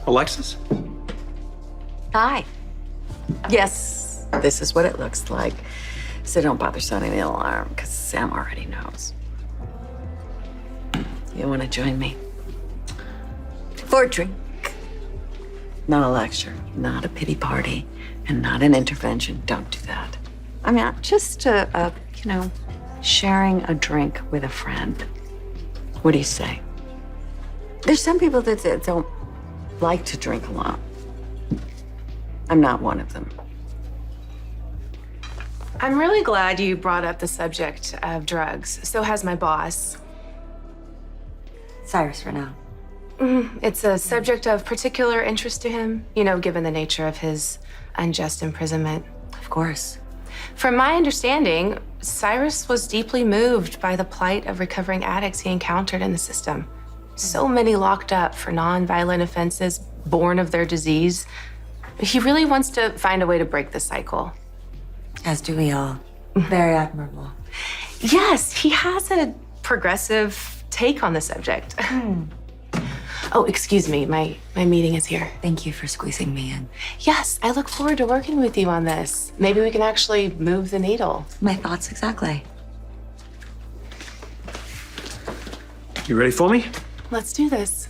Alexis? Hi. Yes, this is what it looks like. So don't bother sounding the alarm, because Sam already knows. You want to join me? For a drink. Not a lecture, not a pity party, and not an intervention. Don't do that. I mean, just sharing a drink with a friend. What do you say? There's some people that don't like to drink alone. I'm not one of them. I'm really glad you brought up the subject of drugs. So has my boss. Cyrus for now. It's a subject of particular interest to him, given the nature of his unjust imprisonment. Of course. From my understanding, Cyrus was deeply moved by the plight of recovering addicts he encountered in the system. So many locked up for non-violent offenses born of their disease. He really wants to find a way to break the cycle. As do we all. Very admirable. Yes, he has a progressive take on the subject. Oh, excuse me, my meeting is here. Thank you for squeezing me in. Yes, I look forward to working with you on this. Maybe we can actually move the needle. My thoughts exactly. You ready for me? Let's do this.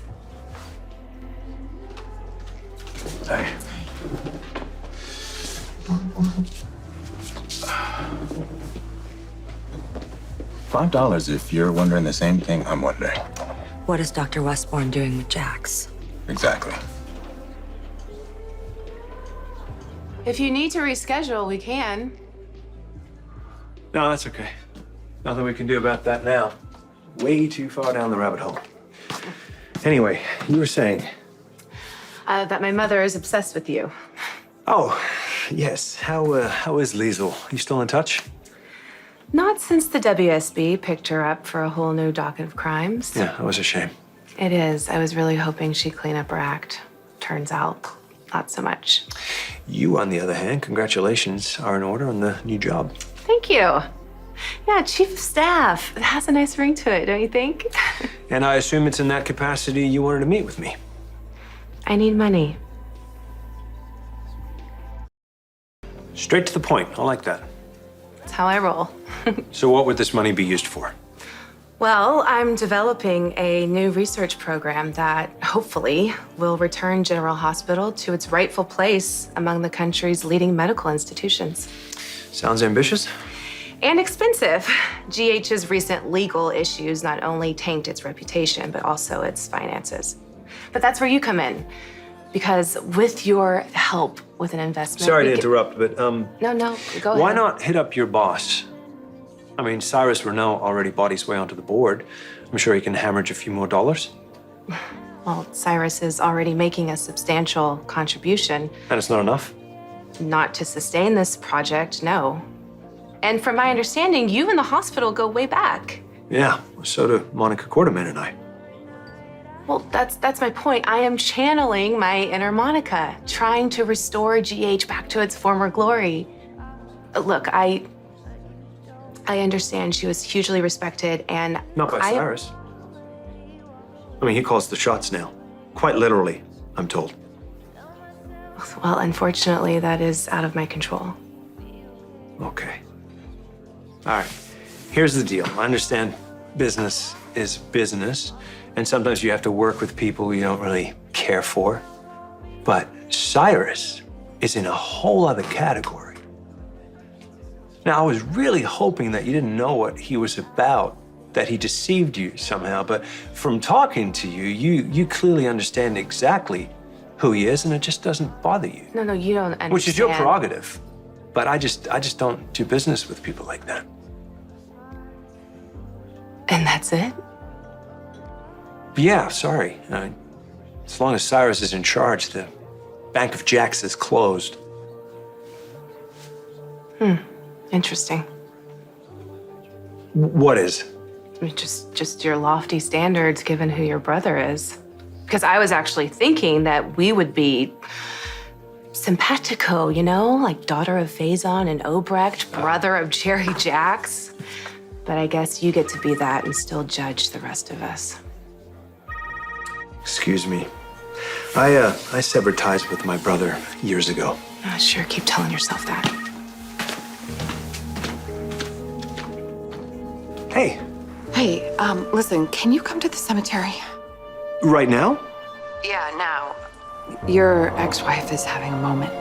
Hey. $5 if you're wondering the same thing I'm wondering. What is Dr. Westbourne doing with Jax? Exactly. If you need to reschedule, we can. No, that's okay. Nothing we can do about that now. Way too far down the rabbit hole. Anyway, you were saying? That my mother is obsessed with you. Oh, yes. How is Liesel? You still in touch? Not since the WSB picked her up for a whole new docket of crimes. Yeah, that was a shame. It is. I was really hoping she'd clean up her act. Turns out, not so much. You, on the other hand, congratulations are in order on the new job. Thank you. Yeah, chief of staff. It has a nice ring to it, don't you think? And I assume it's in that capacity you wanted to meet with me. I need money. Straight to the point. I like that. That's how I roll. So what would this money be used for? Well, I'm developing a new research program that hopefully will return General Hospital to its rightful place among the country's leading medical institutions. Sounds ambitious. And expensive. GH's recent legal issues not only taint its reputation, but also its finances. But that's where you come in. Because with your help with an investment... Sorry to interrupt, but No, go ahead. why not hit up your boss? I mean, Cyrus Renault already bought his way onto the board. I'm sure he can hemorrhage a few more dollars. Well, Cyrus is already making a substantial contribution. And it's not enough? Not to sustain this project, no. And from my understanding, you and the hospital go way back. Yeah, so do Monica Quarterman and I. Well, that's my point. I am channeling my inner Monica, trying to restore GH back to its former glory. Look, I understand she was hugely respected, and Not by Cyrus. I mean, he calls the shots now. Quite literally, I'm told. Well, unfortunately, that is out of my control. Okay. All right. Here's the deal. I understand business is business, and sometimes you have to work with people you don't really care for. But Cyrus is in a whole other category. Now, I was really hoping that you didn't know what he was about, that he deceived you somehow, but from talking to you, you clearly understand exactly who he is, and it just doesn't bother you. No, you don't understand. Which is your prerogative. But I just don't do business with people like that. And that's it? Yeah, sorry. As long as Cyrus is in charge, the Bank of Jax is closed. Interesting. What is? I mean, just your lofty standards given who your brother is. Because I was actually thinking that we would be simpatico, like daughter of Faison and Obrecht, brother of Jerry Jax. But I guess you get to be that and still judge the rest of us. Excuse me. I severed ties with my brother years ago. Sure, keep telling yourself that. Hey, Hey, listen, can you come to the cemetery? right now? Yeah, now. Your ex-wife is having a moment.